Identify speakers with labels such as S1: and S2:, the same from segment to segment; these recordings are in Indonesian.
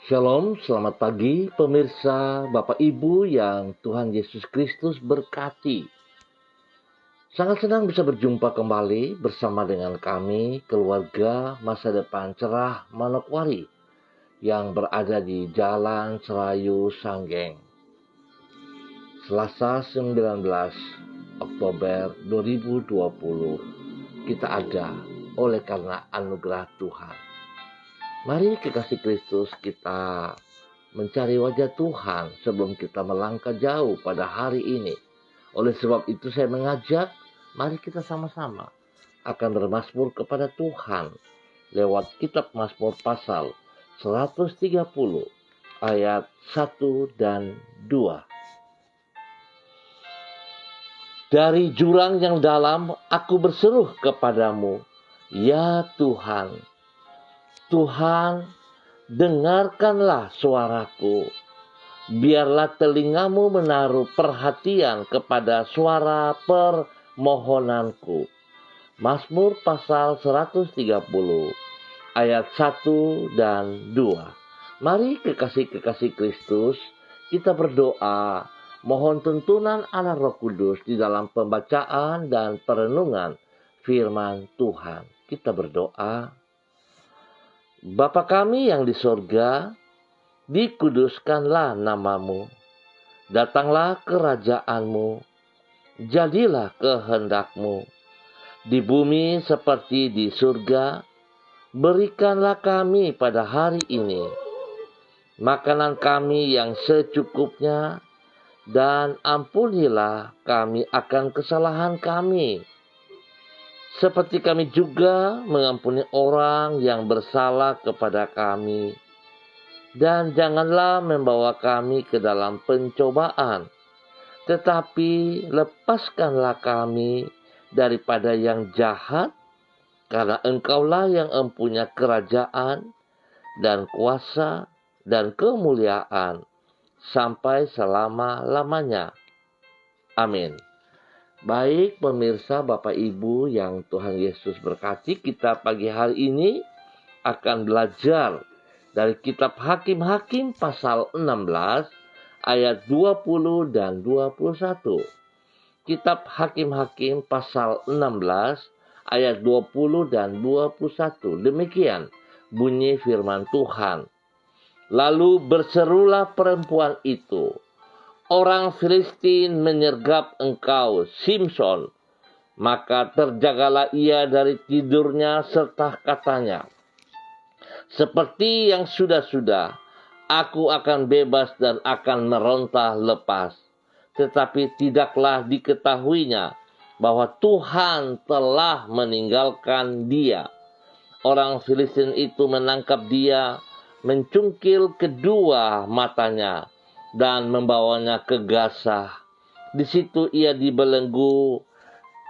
S1: Shalom, selamat pagi pemirsa, Bapak Ibu yang Tuhan Yesus Kristus berkati. Sangat senang bisa berjumpa kembali bersama dengan kami, keluarga Masa Depan Cerah Manokwari yang berada di Jalan Serayu Sanggeng. Selasa 19 Oktober 2020, kita ada oleh karena anugerah Tuhan. Mari kekasih Kristus, kita mencari wajah Tuhan sebelum kita melangkah jauh pada hari ini. Oleh sebab itu saya mengajak, mari kita sama-sama akan bermazmur kepada Tuhan lewat kitab Mazmur pasal 130 ayat 1 dan 2. Dari jurang yang dalam aku berseru kepadamu, ya Tuhan. Tuhan, dengarkanlah suaraku. Biarlah telingamu menaruh perhatian kepada suara permohonanku. Mazmur pasal 130 ayat 1 dan 2. Mari kekasih-kekasih Kristus, kita berdoa mohon tuntunan Allah Roh Kudus di dalam pembacaan dan perenungan firman Tuhan. Kita berdoa. Bapa kami yang di sorga, dikuduskanlah namamu. Datanglah kerajaanmu, jadilah kehendakmu. Di bumi seperti di surga, berikanlah kami pada hari ini makanan kami yang secukupnya, dan ampunilah kami akan kesalahan kami, seperti kami juga mengampuni orang yang bersalah kepada kami. Dan janganlah membawa kami ke dalam pencobaan, tetapi lepaskanlah kami daripada yang jahat, karena Engkaulah yang mempunyai kerajaan dan kuasa dan kemuliaan sampai selama-lamanya. Amin. Baik pemirsa, Bapak Ibu yang Tuhan Yesus berkati, kita pagi hari ini akan belajar dari kitab Hakim-Hakim pasal 16 ayat 20 dan 21. Kitab Hakim-Hakim pasal 16 ayat 20 dan 21. Demikian bunyi firman Tuhan. Lalu berserulah perempuan itu, orang Filistin menyergap engkau, Simson. Maka terjagalah ia dari tidurnya serta katanya, seperti yang sudah-sudah, aku akan bebas dan akan meronta lepas. Tetapi tidaklah diketahuinya bahwa Tuhan telah meninggalkan dia. Orang Filistin itu menangkap dia, mencungkil kedua matanya, dan membawanya ke Gaza. Di situ ia dibelenggu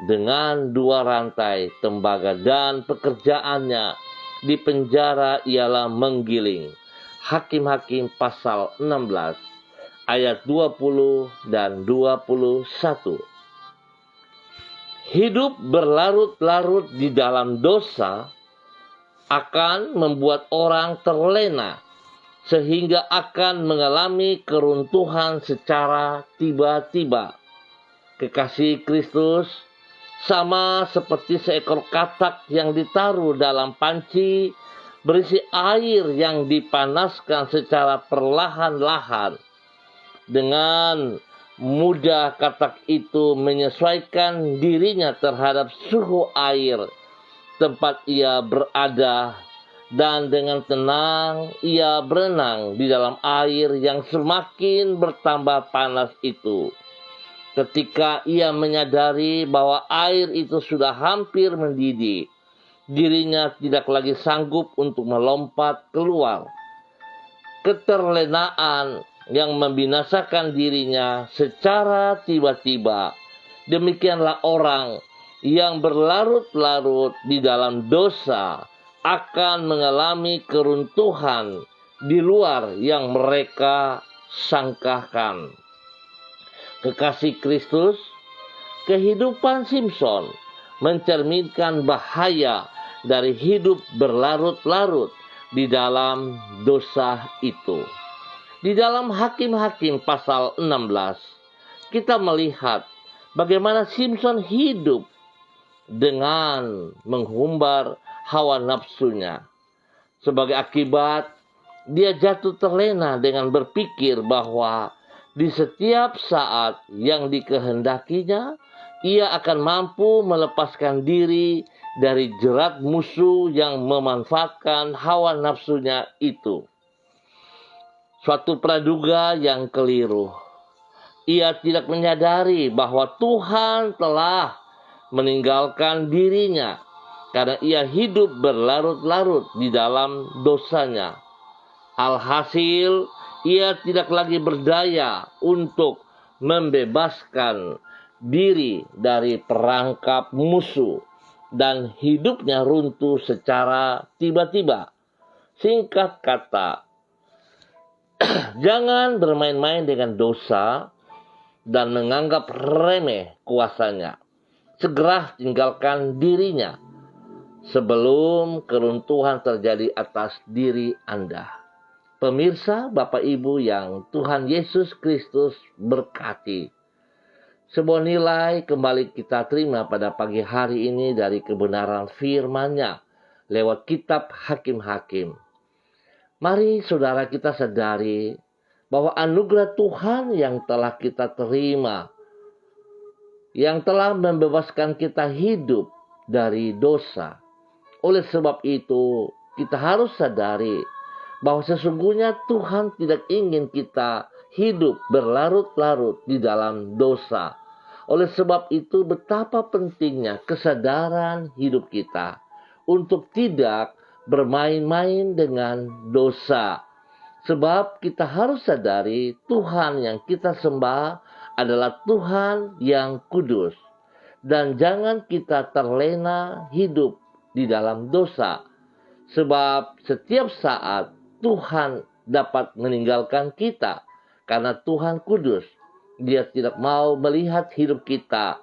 S1: dengan 2 rantai tembaga, dan pekerjaannya di penjara ialah menggiling. Hakim-Hakim pasal 16 ayat 20 dan 21. Hidup berlarut-larut di dalam dosa akan membuat orang terlena, sehingga akan mengalami keruntuhan secara tiba-tiba. Kekasih Kristus, sama seperti seekor katak yang ditaruh dalam panci berisi air yang dipanaskan secara perlahan-lahan. Dengan mudah katak itu menyesuaikan dirinya terhadap suhu air tempat ia berada, dan dengan tenang ia berenang di dalam air yang semakin bertambah panas itu. Ketika ia menyadari bahwa air itu sudah hampir mendidih, dirinya tidak lagi sanggup untuk melompat keluar. Keterlenaan yang membinasakan dirinya secara tiba-tiba. Demikianlah orang yang berlarut-larut di dalam dosa akan mengalami keruntuhan di luar yang mereka sangkakan. Kekasih Kristus, kehidupan Simson mencerminkan bahaya dari hidup berlarut-larut di dalam dosa itu. Di dalam Hakim-Hakim pasal 16, kita melihat bagaimana Simson hidup dengan menghumbar hawa nafsunya. Sebagai akibat, dia jatuh terlena dengan berpikir bahwa di setiap saat yang dikehendakinya, ia akan mampu melepaskan diri dari jerat musuh yang memanfaatkan hawa nafsunya itu. Suatu praduga yang keliru. Ia tidak menyadari bahwa Tuhan telah meninggalkan dirinya karena ia hidup berlarut-larut di dalam dosanya. Alhasil, ia tidak lagi berdaya untuk membebaskan diri dari perangkap musuh dan hidupnya runtuh secara tiba-tiba. Singkat kata, jangan bermain-main dengan dosa dan menganggap remeh kuasanya. Segera tinggalkan dirinya sebelum keruntuhan terjadi atas diri Anda. Pemirsa, Bapak Ibu yang Tuhan Yesus Kristus berkati. Sebuah nilai kembali kita terima pada pagi hari ini dari kebenaran firman-Nya lewat kitab Hakim-Hakim. Mari saudara kita sadari bahwa anugerah Tuhan yang telah kita terima, yang telah membebaskan kita hidup dari dosa. Oleh sebab itu, kita harus sadari bahwa sesungguhnya Tuhan tidak ingin kita hidup berlarut-larut di dalam dosa. Oleh sebab itu, betapa pentingnya kesadaran hidup kita untuk tidak bermain-main dengan dosa. Sebab kita harus sadari Tuhan yang kita sembah adalah Tuhan yang kudus. Dan jangan kita terlena hidup di dalam dosa. Sebab setiap saat Tuhan dapat meninggalkan kita. Karena Tuhan kudus. Dia tidak mau melihat hidup kita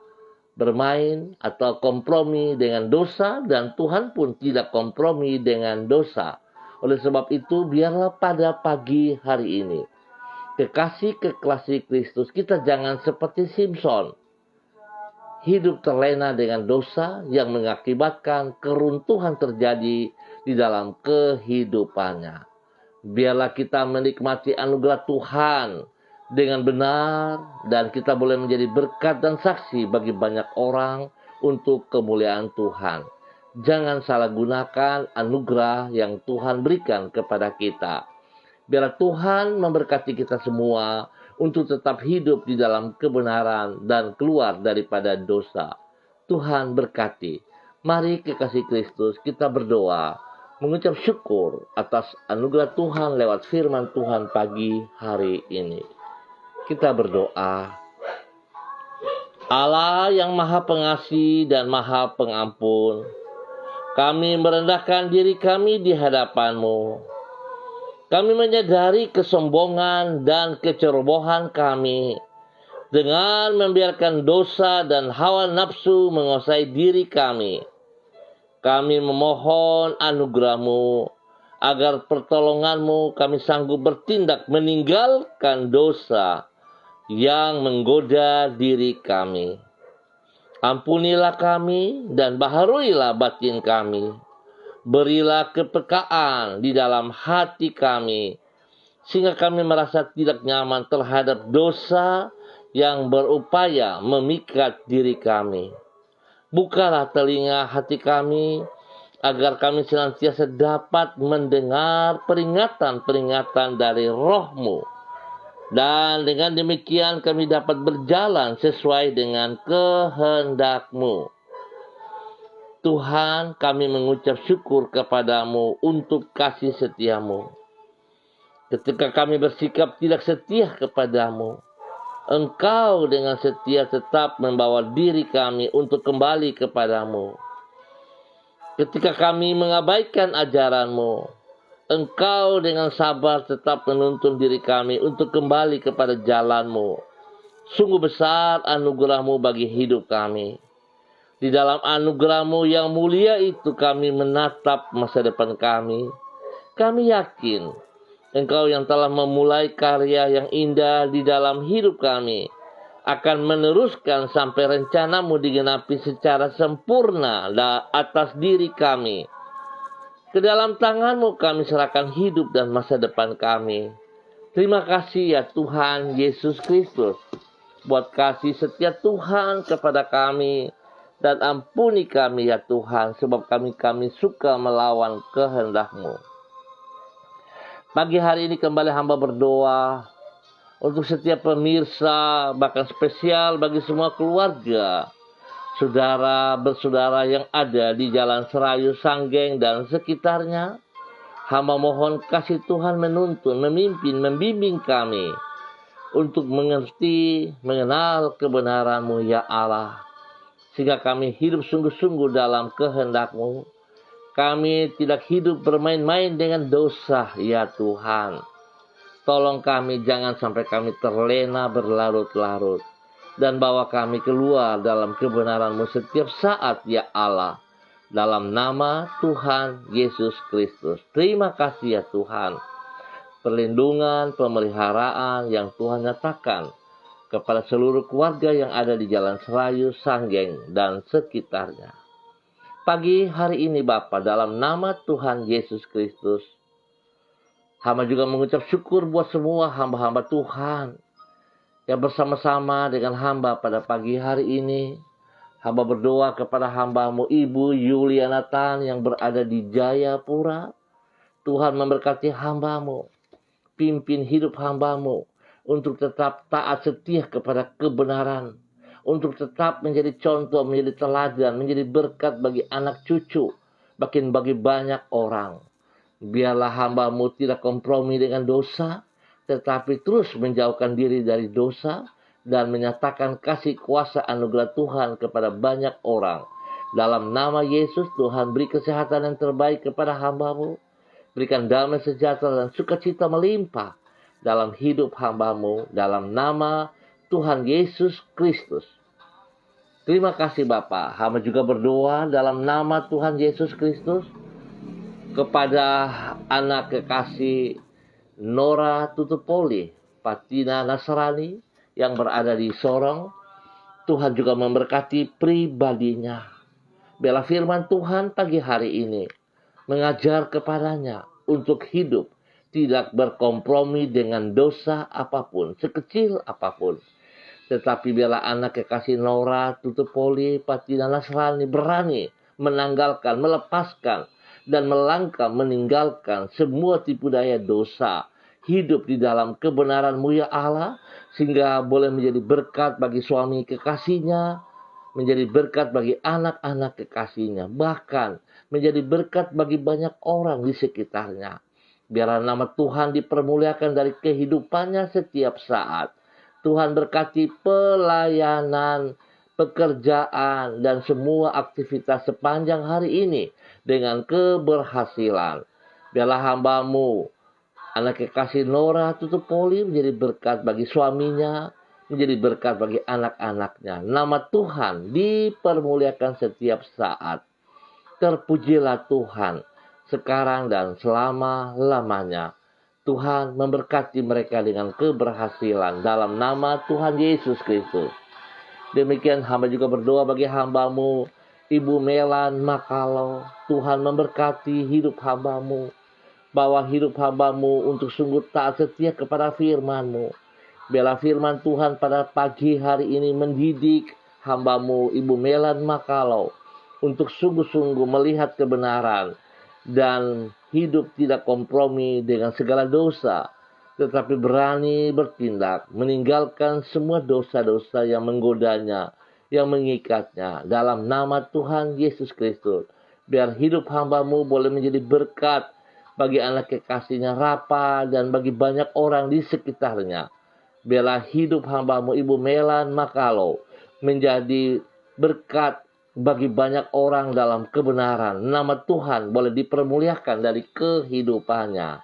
S1: bermain atau kompromi dengan dosa. Dan Tuhan pun tidak kompromi dengan dosa. Oleh sebab itu, biarlah pada pagi hari ini, kekasih Kristus, kita jangan seperti Simson, hidup terlena dengan dosa yang mengakibatkan keruntuhan terjadi di dalam kehidupannya. Biarlah kita menikmati anugerah Tuhan dengan benar dan kita boleh menjadi berkat dan saksi bagi banyak orang untuk kemuliaan Tuhan. Jangan salah gunakan anugerah yang Tuhan berikan kepada kita. Biarlah Tuhan memberkati kita semua untuk tetap hidup di dalam kebenaran dan keluar daripada dosa. Tuhan berkati. Mari kekasih Kristus kita berdoa, mengucap syukur atas anugerah Tuhan lewat firman Tuhan pagi hari ini. Kita berdoa. Allah yang Maha Pengasih dan Maha Pengampun, kami merendahkan diri kami di hadapan-Mu. Kami menyadari kesombongan dan kecerobohan kami dengan membiarkan dosa dan hawa nafsu menguasai diri kami. Kami memohon anugerah-Mu agar pertolongan-Mu kami sanggup bertindak meninggalkan dosa yang menggoda diri kami. Ampunilah kami dan baharuilah batin kami. Berilah kepekaan di dalam hati kami, sehingga kami merasa tidak nyaman terhadap dosa yang berupaya memikat diri kami. Bukalah telinga hati kami, agar kami senantiasa dapat mendengar peringatan-peringatan dari Roh-Mu. Dan dengan demikian kami dapat berjalan sesuai dengan kehendak-Mu. Tuhan, kami mengucap syukur kepada-Mu untuk kasih setia-Mu. Ketika kami bersikap tidak setia kepada-Mu, Engkau dengan setia tetap membawa diri kami untuk kembali kepada-Mu. Ketika kami mengabaikan ajaran-Mu, Engkau dengan sabar tetap menuntun diri kami untuk kembali kepada jalan-Mu. Sungguh besar anugerah-Mu bagi hidup kami. Di dalam anugerah-Mu yang mulia itu kami menatap masa depan kami. Kami yakin Engkau yang telah memulai karya yang indah di dalam hidup kami akan meneruskan sampai rencana-Mu digenapi secara sempurna atas diri kami. Ke dalam tangan-Mu kami serahkan hidup dan masa depan kami. Terima kasih ya Tuhan Yesus Kristus, buat kasih setia Tuhan kepada kami, dan ampuni kami ya Tuhan, sebab kami suka melawan kehendak-Mu. Pagi hari ini kembali hamba berdoa untuk setiap pemirsa, bahkan spesial bagi semua keluarga, saudara bersaudara yang ada di Jalan Serayu, Sanggeng, dan sekitarnya. Hamba mohon kasih Tuhan menuntun, memimpin, membimbing kami untuk mengerti, mengenal kebenaran-Mu ya Allah, sehingga kami hidup sungguh-sungguh dalam kehendak-Mu. Kami tidak hidup bermain-main dengan dosa ya Tuhan. Tolong kami jangan sampai kami terlena berlarut-larut, dan bawa kami keluar dalam kebenaran-Mu setiap saat ya Allah. Dalam nama Tuhan Yesus Kristus. Terima kasih ya Tuhan. Perlindungan, pemeliharaan yang Tuhan nyatakan kepada seluruh keluarga yang ada di Jalan Serayu, Sanggeng, dan sekitarnya. Pagi hari ini Bapa, dalam nama Tuhan Yesus Kristus, hamba juga mengucap syukur buat semua hamba-hamba Tuhan yang bersama-sama dengan hamba pada pagi hari ini. Hamba berdoa kepada hamba-Mu Ibu Yuliana Tan yang berada di Jayapura. Tuhan memberkati hamba-Mu, pimpin hidup hamba-Mu untuk tetap taat setia kepada kebenaran, untuk tetap menjadi contoh, menjadi teladan, menjadi berkat bagi anak cucu, bahkan bagi banyak orang. Biarlah hamba-Mu tidak kompromi dengan dosa, tetapi terus menjauhkan diri dari dosa, dan menyatakan kasih kuasa anugerah Tuhan kepada banyak orang. Dalam nama Yesus, Tuhan beri kesehatan yang terbaik kepada hamba-Mu. Berikan damai sejahtera dan sukacita melimpah dalam hidup hamba-Mu. Dalam nama Tuhan Yesus Kristus. Terima kasih Bapa. Hamba juga berdoa dalam nama Tuhan Yesus Kristus kepada anak kekasih Nora Tutupoli, Patina Nasrani, yang berada di Sorong. Tuhan juga memberkati pribadinya. Biarlah firman Tuhan pagi hari ini mengajar kepadanya untuk hidup tidak berkompromi dengan dosa apapun, sekecil apapun. Tetapi biarlah anak kekasih Nora Tutupoli, Patina Nasrani berani menanggalkan, melepaskan, dan melangkah meninggalkan semua tipu daya dosa. Hidup di dalam kebenaran-Mu ya Allah, sehingga boleh menjadi berkat bagi suami kekasihnya, menjadi berkat bagi anak-anak kekasihnya, bahkan menjadi berkat bagi banyak orang di sekitarnya. Biarlah nama Tuhan dipermuliakan dari kehidupannya setiap saat. Tuhan berkati pelayanan, pekerjaan, dan semua aktivitas sepanjang hari ini dengan keberhasilan. Biarlah hamba-Mu, anak kekasih Nora Tutupoli, menjadi berkat bagi suaminya, menjadi berkat bagi anak-anaknya. Nama Tuhan dipermuliakan setiap saat. Terpujilah Tuhan sekarang dan selama-lamanya. Tuhan memberkati mereka dengan keberhasilan dalam nama Tuhan Yesus Kristus. Demikian hamba juga berdoa bagi hamba-Mu Ibu Melan Makalo. Tuhan memberkati hidup hamba-Mu. Bawa hidup hamba-Mu untuk sungguh taat setia kepada firman-Mu. Biarlah firman Tuhan pada pagi hari ini mendidik hamba-Mu Ibu Melan Makalo untuk sungguh-sungguh melihat kebenaran dan hidup tidak kompromi dengan segala dosa, tetapi berani bertindak, meninggalkan semua dosa-dosa yang menggodanya, yang mengikatnya. Dalam nama Tuhan Yesus Kristus, biar hidup hamba-Mu boleh menjadi berkat bagi anak kekasihnya Rapa dan bagi banyak orang di sekitarnya. Biarlah hidup hamba-Mu Ibu Melan Makalo menjadi berkat bagi banyak orang dalam kebenaran. Nama Tuhan boleh dipermuliakan dari kehidupannya.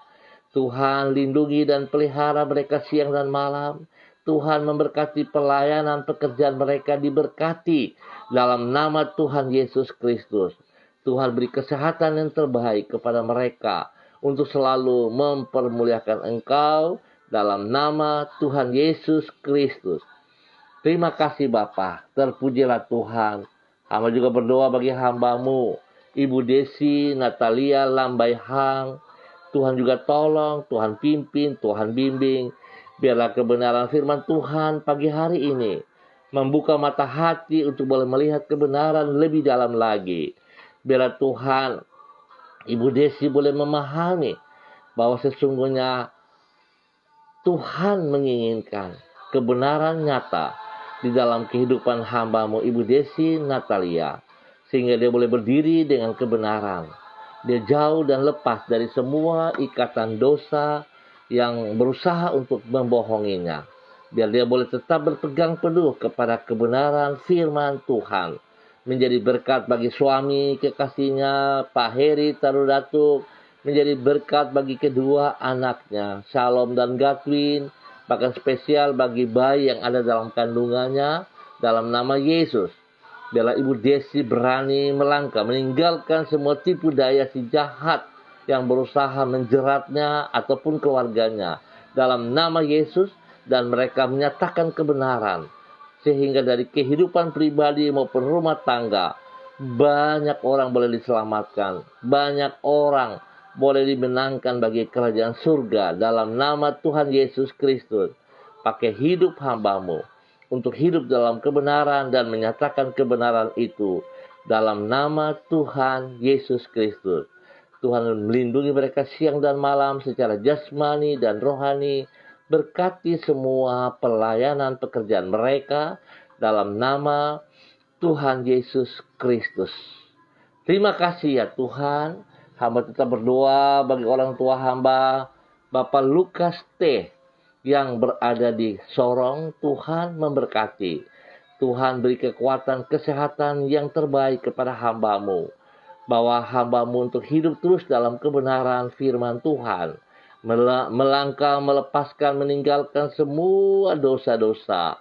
S1: Tuhan lindungi dan pelihara mereka siang dan malam. Tuhan memberkati pelayanan pekerjaan mereka diberkati dalam nama Tuhan Yesus Kristus. Tuhan beri kesehatan yang terbaik kepada mereka untuk selalu mempermuliakan Engkau dalam nama Tuhan Yesus Kristus. Terima kasih Bapa, terpujilah Tuhan. Hamba juga berdoa bagi hamba-Mu, Ibu Desi, Natalia, Lambai Hang. Tuhan juga tolong, Tuhan pimpin, Tuhan bimbing. Biarlah kebenaran firman Tuhan pagi hari ini membuka mata hati untuk boleh melihat kebenaran lebih dalam lagi. Biarlah Tuhan, Ibu Desi boleh memahami bahwa sesungguhnya Tuhan menginginkan kebenaran nyata di dalam kehidupan hamba-Mu Ibu Desi Natalia, sehingga dia boleh berdiri dengan kebenaran. Dia jauh dan lepas dari semua ikatan dosa yang berusaha untuk membohonginya. Biar dia boleh tetap berpegang teguh kepada kebenaran firman Tuhan. Menjadi berkat bagi suami kekasihnya, Pak Heri Tarudatuk. Menjadi berkat bagi kedua anaknya, Shalom dan Gatwin. Bahkan spesial bagi bayi yang ada dalam kandungannya, dalam nama Yesus. Biarlah Ibu Desi berani melangkah, meninggalkan semua tipu daya si jahat yang berusaha menjeratnya ataupun keluarganya. Dalam nama Yesus, dan mereka menyatakan kebenaran. Sehingga dari kehidupan pribadi maupun rumah tangga, banyak orang boleh diselamatkan. Banyak orang boleh dimenangkan bagi kerajaan surga dalam nama Tuhan Yesus Kristus. Pakai hidup hamba-Mu untuk hidup dalam kebenaran dan menyatakan kebenaran itu dalam nama Tuhan Yesus Kristus. Tuhan melindungi mereka siang dan malam secara jasmani dan rohani. Berkati semua pelayanan pekerjaan mereka dalam nama Tuhan Yesus Kristus. Terima kasih ya Tuhan. Hamba tetap berdoa bagi orang tua hamba, Bapak Lukas T. yang berada di Sorong. Tuhan memberkati. Tuhan beri kekuatan kesehatan yang terbaik kepada hamba-Mu. Bawa hamba-Mu untuk hidup terus dalam kebenaran firman Tuhan. Melangkah, melepaskan, meninggalkan semua dosa-dosa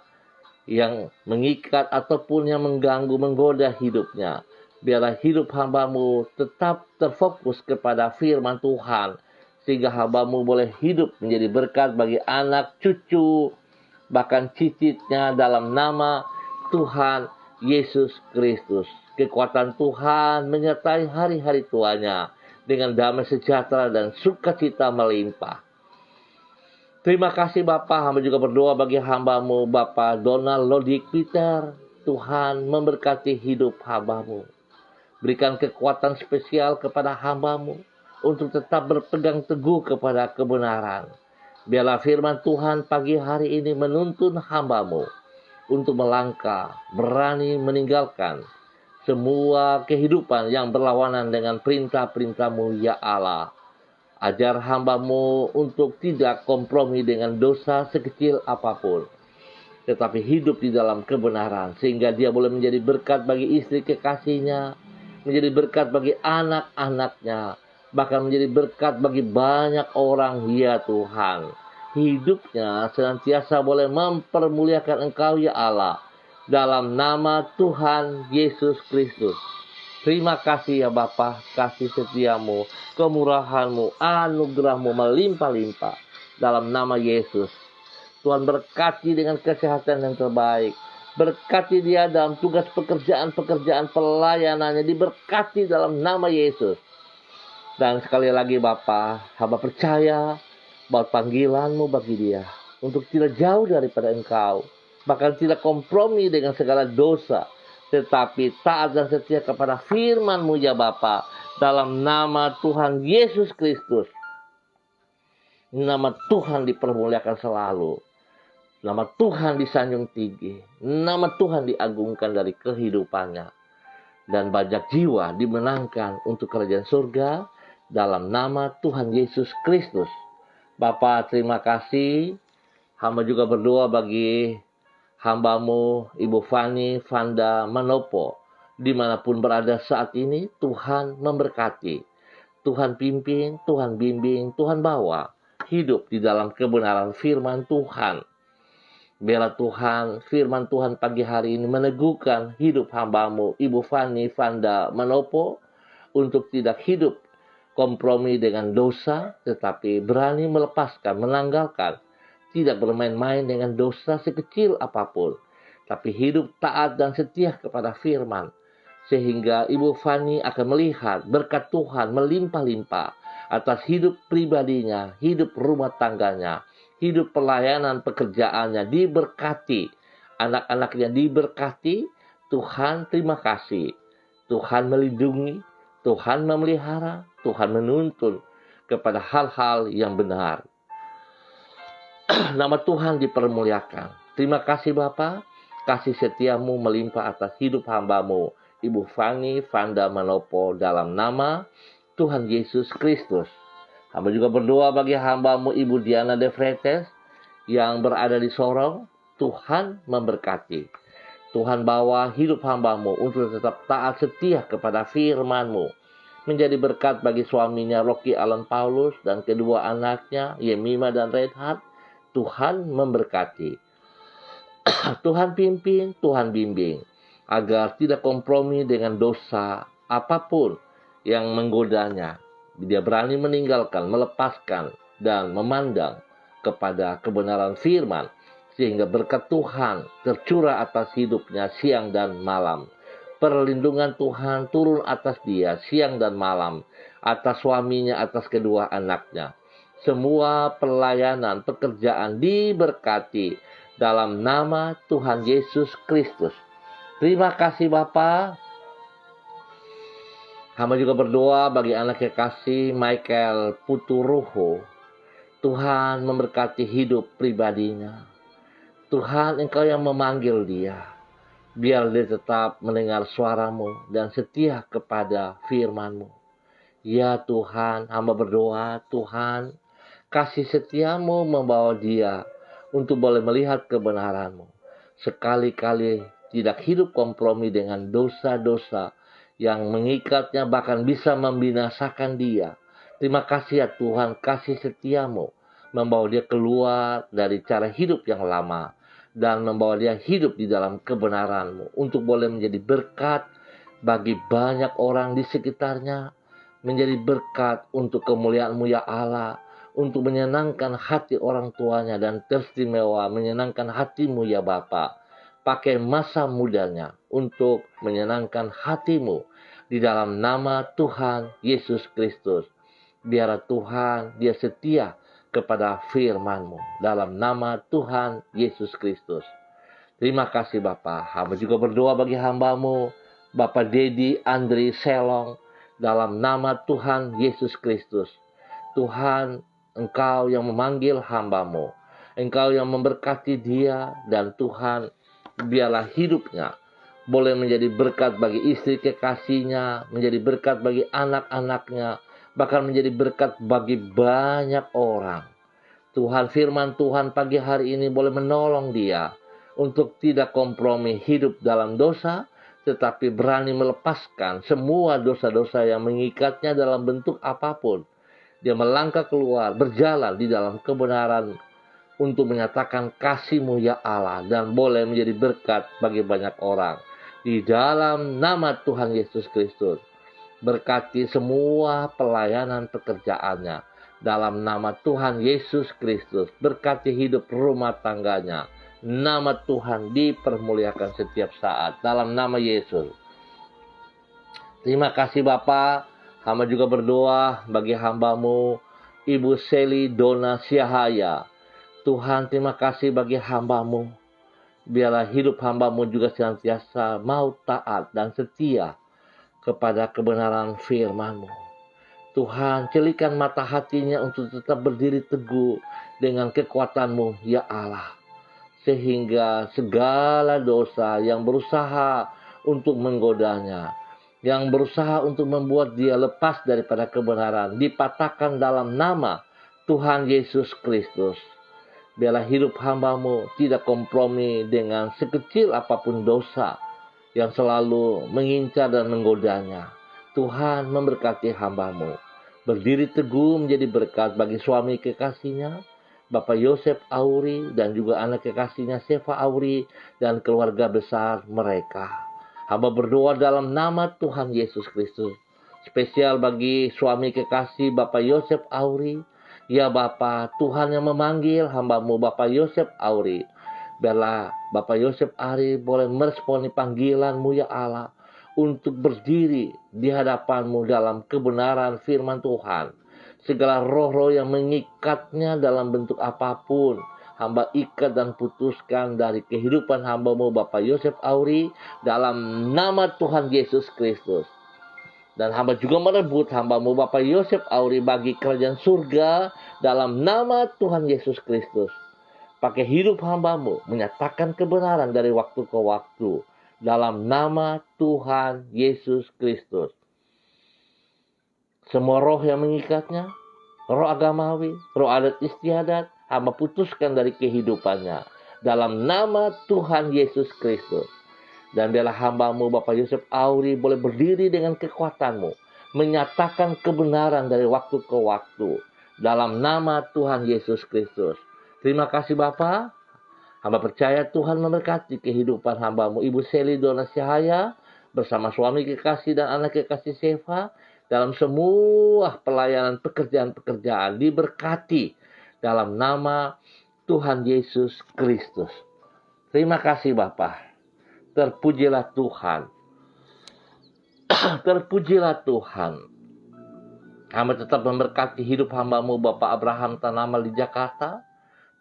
S1: yang mengikat ataupun yang mengganggu, menggoda hidupnya. Biarlah hidup hamba-Mu tetap terfokus kepada firman Tuhan. Sehingga hamba-Mu boleh hidup menjadi berkat bagi anak, cucu, bahkan cicitnya dalam nama Tuhan Yesus Kristus. Kekuatan Tuhan menyertai hari-hari tuanya dengan damai sejahtera dan sukacita melimpah. Terima kasih Bapak. Hamba juga berdoa bagi hamba-Mu Bapak Donald Lodik Peter. Tuhan memberkati hidup hamba-Mu. Berikan kekuatan spesial kepada hamba-Mu untuk tetap berpegang teguh kepada kebenaran. Biarlah firman Tuhan pagi hari ini menuntun hamba-Mu untuk melangkah, berani meninggalkan semua kehidupan yang berlawanan dengan perintah-perintah-Mu ya Allah. Ajar hamba-Mu untuk tidak kompromi dengan dosa sekecil apapun, tetapi hidup di dalam kebenaran, sehingga dia boleh menjadi berkat bagi istri kekasihnya, menjadi berkat bagi anak-anaknya, bahkan menjadi berkat bagi banyak orang ya Tuhan. Hidupnya senantiasa boleh mempermuliakan Engkau ya Allah, dalam nama Tuhan Yesus Kristus. Terima kasih ya Bapa, kasih setiamu, kemurahanmu, anugerahmu melimpah-limpah dalam nama Yesus. Tuhan berkati dengan kesehatan yang terbaik. Berkati dia dalam tugas pekerjaan-pekerjaan pelayanannya. Diberkati dalam nama Yesus. Dan sekali lagi Bapa, hamba percaya bahwa panggilan-Mu bagi dia untuk tidak jauh daripada Engkau. Bahkan tidak kompromi dengan segala dosa. Tetapi taat dan setia kepada firman-Mu ya Bapa. Dalam nama Tuhan Yesus Kristus. Nama Tuhan dipermuliakan selalu. Nama Tuhan disanjung tinggi. Nama Tuhan diagungkan dari kehidupannya. Dan banyak jiwa dimenangkan untuk kerajaan surga dalam nama Tuhan Yesus Kristus. Bapa, terima kasih. Hamba juga berdoa bagi hamba-Mu Ibu Fani Vanda Manopo. Dimanapun berada saat ini, Tuhan memberkati. Tuhan pimpin, Tuhan bimbing, Tuhan bawa. Hidup di dalam kebenaran firman Tuhan. Biarlah Tuhan, firman Tuhan pagi hari ini meneguhkan hidup hamba-Mu Ibu Fani Vanda Manopo untuk tidak hidup kompromi dengan dosa, tetapi berani melepaskan, menanggalkan. Tidak bermain-main dengan dosa sekecil apapun, tapi hidup taat dan setia kepada firman. Sehingga Ibu Fani akan melihat berkat Tuhan melimpah-limpah atas hidup pribadinya, hidup rumah tangganya, hidup pelayanan pekerjaannya diberkati, anak-anaknya diberkati. Tuhan terima kasih. Tuhan melindungi, Tuhan memelihara, Tuhan menuntun kepada hal-hal yang benar. Nama Tuhan dipermuliakan. Terima kasih Bapa, kasih setiamu melimpah atas hidup hamba-Mu, Ibu Fani Vanda Manopo, dalam nama Tuhan Yesus Kristus. Hamba juga berdoa bagi hamba-Mu Ibu Diana De Vretes yang berada di Sorong. Tuhan memberkati. Tuhan bawa hidup hamba-Mu untuk tetap taat setia kepada firman-Mu. Menjadi berkat bagi suaminya Rocky Alan Paulus dan kedua anaknya Yemima dan Reinhard. Tuhan memberkati. Tuhan pimpin, Tuhan bimbing, agar tidak kompromi dengan dosa apapun yang menggodanya. Dia berani meninggalkan, melepaskan, dan memandang kepada kebenaran firman, sehingga berkat Tuhan tercurah atas hidupnya siang dan malam. Perlindungan Tuhan turun atas dia siang dan malam, atas suaminya, atas kedua anaknya. Semua pelayanan, pekerjaan diberkati dalam nama Tuhan Yesus Kristus. Terima kasih Bapa. Hamba juga berdoa bagi anak kekasih Michael Puturuho. Tuhan memberkati hidup pribadinya. Tuhan, Engkau yang memanggil dia. Biar dia tetap mendengar suara-Mu dan setia kepada firman-Mu. Ya Tuhan, hamba berdoa, Tuhan, kasih setiamu membawa dia untuk boleh melihat kebenaran-Mu. Sekali-kali tidak hidup kompromi dengan dosa-dosa yang mengikatnya, bahkan bisa membinasakan dia. Terima kasih ya Tuhan, kasih setiamu membawa dia keluar dari cara hidup yang lama dan membawa dia hidup di dalam kebenaran-Mu untuk boleh menjadi berkat bagi banyak orang di sekitarnya, menjadi berkat untuk kemuliaan-Mu ya Allah, untuk menyenangkan hati orang tuanya, dan teristimewa menyenangkan hati-Mu ya Bapa. Pakai masa mudanya untuk menyenangkan hati-Mu di dalam nama Tuhan Yesus Kristus. Biar Tuhan dia setia kepada firman-Mu dalam nama Tuhan Yesus Kristus. Terima kasih Bapa. Hamba juga berdoa bagi hamba-Mu Bapak Dedi Andri Selong dalam nama Tuhan Yesus Kristus. Tuhan, Engkau yang memanggil hamba-Mu, Engkau yang memberkati dia, dan Tuhan, biarlah hidupnya boleh menjadi berkat bagi istri kekasihnya, menjadi berkat bagi anak-anaknya, bahkan menjadi berkat bagi banyak orang. Tuhan, firman Tuhan pagi hari ini boleh menolong dia untuk tidak kompromi hidup dalam dosa, tetapi berani melepaskan semua dosa-dosa yang mengikatnya dalam bentuk apapun. Dia melangkah keluar, berjalan di dalam kebenaran untuk menyatakan kasih-Mu ya Allah, dan boleh menjadi berkat bagi banyak orang. Di dalam nama Tuhan Yesus Kristus, berkati semua pelayanan pekerjaannya. Dalam nama Tuhan Yesus Kristus, berkati hidup rumah tangganya. Nama Tuhan dipermuliakan setiap saat. Dalam nama Yesus. Terima kasih Bapa. Hamba juga berdoa bagi hamba-Mu Ibu Seli Dona Syahaya. Tuhan, terima kasih bagi hamba-Mu. Biarlah hidup hamba-Mu juga senantiasa mau taat dan setia kepada kebenaran firman-Mu. Tuhan, celikan mata hatinya untuk tetap berdiri teguh dengan kekuatan-Mu ya Allah. Sehingga segala dosa yang berusaha untuk menggodanya, yang berusaha untuk membuat dia lepas daripada kebenaran, dipatahkan dalam nama Tuhan Yesus Kristus. Biarlah hidup hamba-Mu tidak kompromi dengan sekecil apapun dosa yang selalu mengincar dan menggodanya. Tuhan memberkati hamba-Mu, berdiri teguh menjadi berkat bagi suami kekasihnya, Bapak Yosef Auri, dan juga anak kekasihnya Seva Auri, dan keluarga besar mereka. Hamba berdoa dalam nama Tuhan Yesus Kristus, spesial bagi suami kekasih Bapak Yosef Auri. Ya Bapa, Tuhan yang memanggil hamba-Mu Bapak Yosef Auri. Biarlah Bapak Yosef Auri boleh meresponi panggilan-Mu ya Allah, untuk berdiri di hadapan-Mu dalam kebenaran firman Tuhan. Segala roh-roh yang mengikatnya dalam bentuk apapun, hamba ikat dan putuskan dari kehidupan hamba-Mu Bapak Yosef Auri dalam nama Tuhan Yesus Kristus. Dan hamba juga merebut hamba-Mu Bapak Yosef Auri bagi kerajaan surga dalam nama Tuhan Yesus Kristus. Pakai hidup hamba-Mu menyatakan kebenaran dari waktu ke waktu dalam nama Tuhan Yesus Kristus. Semua roh yang mengikatnya, roh agamawi, roh adat istiadat, hamba putuskan dari kehidupannya dalam nama Tuhan Yesus Kristus. Dan biarlah hamba-Mu Bapak Yosef Auri boleh berdiri dengan kekuatan-Mu, menyatakan kebenaran dari waktu ke waktu dalam nama Tuhan Yesus Kristus. Terima kasih Bapa. Hamba percaya Tuhan memberkati kehidupan hamba-Mu Ibu Seli Dona Syahaya bersama suami kekasih dan anak kekasih Seva dalam semua pelayanan pekerjaan-pekerjaan, diberkati dalam nama Tuhan Yesus Kristus. Terima kasih Bapa. Terpujilah Tuhan. Terpujilah Tuhan. Hamba tetap memberkati hidup hamba-Mu Bapak Abraham Tanamal di Jakarta.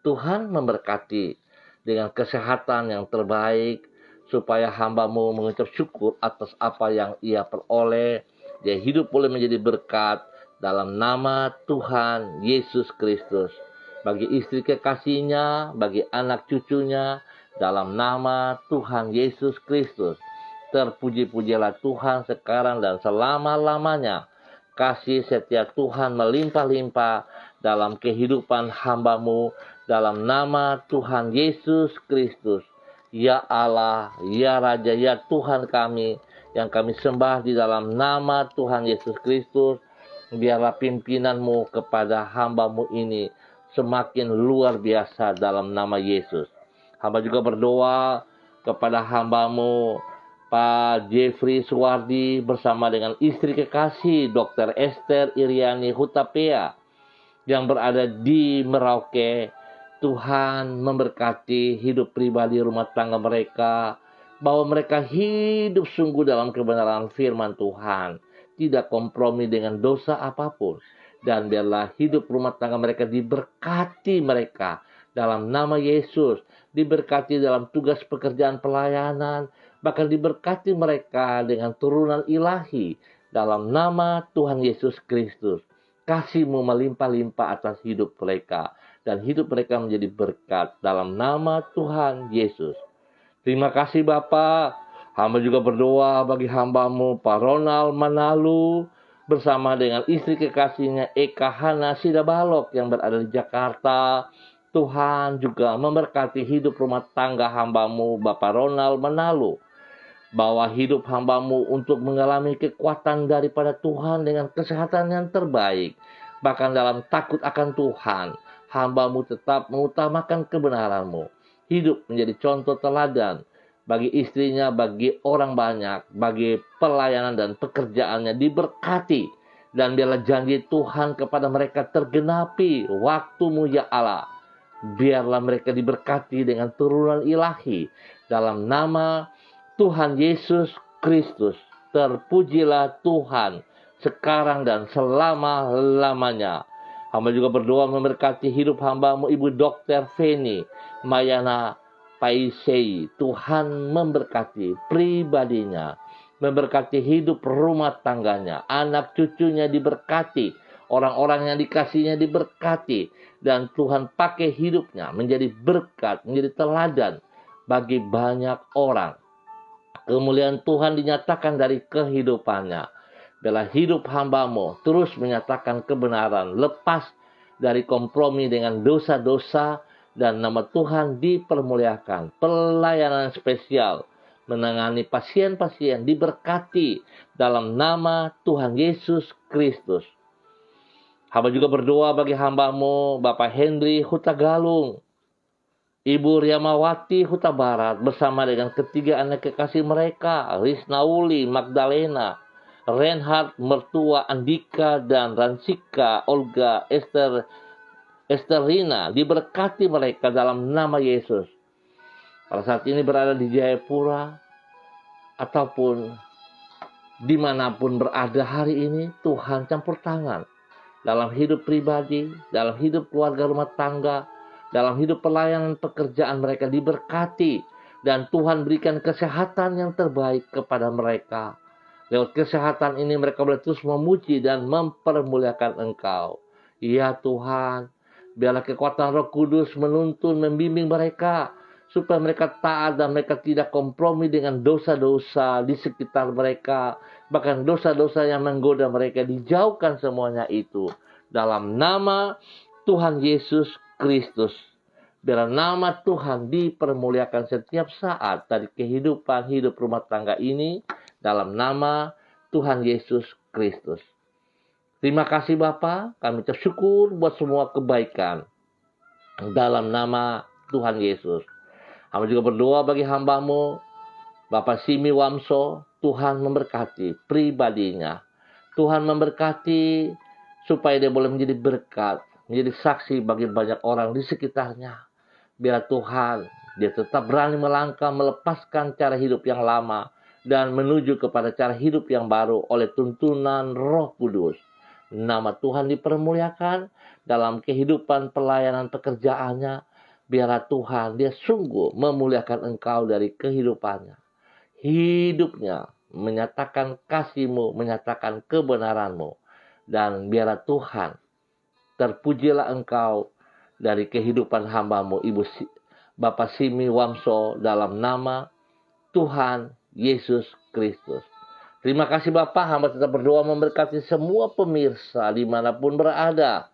S1: Tuhan memberkati dengan kesehatan yang terbaik, supaya hamba-Mu mengucap syukur atas apa yang ia peroleh. Dia hidup boleh menjadi berkat dalam nama Tuhan Yesus Kristus. Bagi istri kekasihnya, bagi anak cucunya, dalam nama Tuhan Yesus Kristus. Terpuji-pujilah Tuhan sekarang dan selama-lamanya. Kasih setia Tuhan melimpah-limpah dalam kehidupan hamba-Mu dalam nama Tuhan Yesus Kristus. Ya Allah, ya Raja, ya Tuhan kami yang kami sembah di dalam nama Tuhan Yesus Kristus. Biarlah pimpinan-Mu kepada hamba-Mu ini semakin luar biasa dalam nama Yesus. Hamba juga berdoa kepada hamba-Mu Pak Jeffrey Suwardi bersama dengan istri kekasih Dr. Esther Iriani Hutapea yang berada di Merauke. Tuhan memberkati hidup pribadi rumah tangga mereka, bahwa mereka hidup sungguh dalam kebenaran firman Tuhan, tidak kompromi dengan dosa apapun, dan biarlah hidup rumah tangga mereka diberkati mereka dalam nama Yesus, diberkati dalam tugas pekerjaan pelayanan, bahkan diberkati mereka dengan turunan ilahi dalam nama Tuhan Yesus Kristus. Kasih-Mu melimpah-limpah atas hidup mereka, dan hidup mereka menjadi berkat dalam nama Tuhan Yesus. Terima kasih Bapa. Hamba juga berdoa bagi hamba-Mu Pak Ronald Manalu bersama dengan istri kekasihnya Eka Hana Sidabalok yang berada di Jakarta. Tuhan juga memberkati hidup rumah tangga hamba-Mu Bapak Ronald Manalu, bahwa hidup hamba-Mu untuk mengalami kekuatan daripada Tuhan dengan kesehatan yang terbaik, bahkan dalam takut akan Tuhan. Hamba-Mu tetap mengutamakan kebenaran-Mu, hidup menjadi contoh teladan bagi istrinya, bagi orang banyak, bagi pelayanan dan pekerjaannya diberkati. Dan biarlah janji Tuhan kepada mereka tergenapi. Waktu-Mu ya Allah, biarlah mereka diberkati dengan turunan ilahi dalam nama Tuhan Yesus Kristus. Terpujilah Tuhan sekarang dan selama-lamanya. Hamba juga berdoa memberkati hidup hamba-Mu Ibu Dr. Feni Mayana Paisei. Tuhan memberkati pribadinya, memberkati hidup rumah tangganya, anak cucunya diberkati, orang-orang yang dikasihnya diberkati, dan Tuhan pakai hidupnya menjadi berkat, menjadi teladan bagi banyak orang. Kemuliaan Tuhan dinyatakan dari kehidupannya. Biarlah hidup hamba-Mu terus menyatakan kebenaran, lepas dari kompromi dengan dosa-dosa, dan nama Tuhan dipermuliakan. Pelayanan spesial menangani pasien-pasien diberkati dalam nama Tuhan Yesus Kristus. Hamba juga berdoa bagi hamba-Mu Bapak Henry Hutagalung, Ibu Riamawati Huta Barat bersama dengan ketiga anak kekasih mereka, Risnauli Magdalena, Reinhard, mertua Andika dan Ransika, Olga, Esterina, diberkati mereka dalam nama Yesus. Pada saat ini berada di Jayapura ataupun dimanapun berada hari ini, Tuhan campur tangan dalam hidup pribadi, dalam hidup keluarga rumah tangga, dalam hidup pelayanan pekerjaan mereka diberkati, dan Tuhan berikan kesehatan yang terbaik kepada mereka. Lewat kesehatan ini mereka boleh terus memuji dan mempermuliakan Engkau. Ya Tuhan, biarlah kekuatan Roh Kudus menuntun, membimbing mereka, supaya mereka taat dan mereka tidak kompromi dengan dosa-dosa di sekitar mereka. Bahkan dosa-dosa yang menggoda mereka, dijauhkan semuanya itu. Dalam nama Tuhan Yesus Kristus. Biar nama Tuhan dipermuliakan setiap saat dari kehidupan hidup rumah tangga ini. Dalam nama Tuhan Yesus Kristus. Terima kasih Bapa, kami bersyukur buat semua kebaikan. Dalam nama Tuhan Yesus. Kami juga berdoa bagi hamba-Mu, Bapak Simi Wamso, Tuhan memberkati pribadinya. Tuhan memberkati supaya dia boleh menjadi berkat, menjadi saksi bagi banyak orang di sekitarnya. Biar Tuhan, dia tetap berani melangkah, melepaskan cara hidup yang lama, dan menuju kepada cara hidup yang baru oleh tuntunan Roh Kudus. Nama Tuhan dipermuliakan dalam kehidupan pelayanan pekerjaannya. Biarlah Tuhan, dia sungguh memuliakan Engkau dari kehidupannya. Hidupnya menyatakan kasih-Mu, menyatakan kebenaran-Mu. Dan biarlah Tuhan, terpujilah Engkau dari kehidupan hamba-Mu, Bapak Simi Wamso, dalam nama Tuhan Yesus Kristus. Terima kasih Bapak, hamba tetap berdoa memberkati semua pemirsa dimanapun berada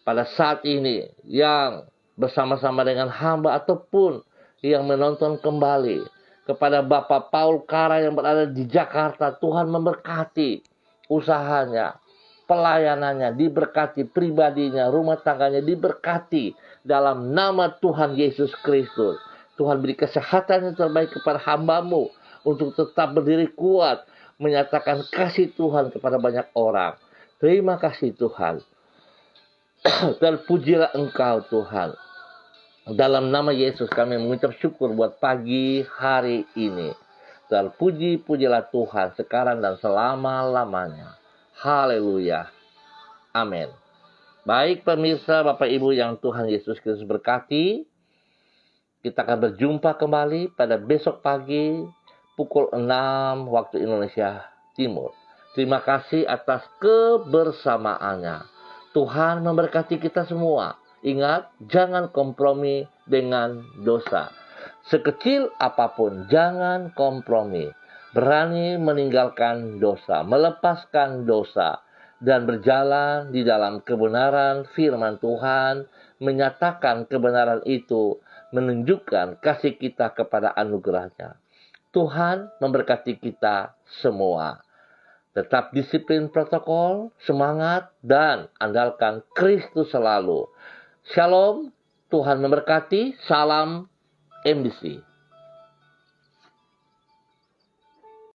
S1: pada saat ini, yang bersama-sama dengan hamba ataupun yang menonton kembali. Kepada Bapak Paul Kara yang berada di Jakarta, Tuhan memberkati usahanya, pelayanannya, diberkati pribadinya, rumah tangganya diberkati dalam nama Tuhan Yesus Kristus. Tuhan beri kesehatan yang terbaik kepada hamba-Mu untuk tetap berdiri kuat, menyatakan kasih Tuhan kepada banyak orang. Terima kasih Tuhan. Terpujilah Engkau Tuhan. Dalam nama Yesus kami mengucap syukur buat pagi hari ini. Terpuji-pujilah Tuhan sekarang dan selama-lamanya. Haleluya. Amin. Baik pemirsa, Bapak Ibu yang Tuhan Yesus Kristus berkati. Kita akan berjumpa kembali pada besok pagi pukul 6 waktu Indonesia Timur. Terima kasih atas kebersamaannya. Tuhan memberkati kita semua. Ingat, jangan kompromi dengan dosa. Sekecil apapun, jangan kompromi. Berani meninggalkan dosa, melepaskan dosa, dan berjalan di dalam kebenaran firman Tuhan, menyatakan kebenaran itu, menunjukkan kasih kita kepada anugerahnya. Tuhan memberkati kita semua. Tetap disiplin protokol, semangat, dan andalkan Kristus selalu. Shalom, Tuhan memberkati, salam MBC.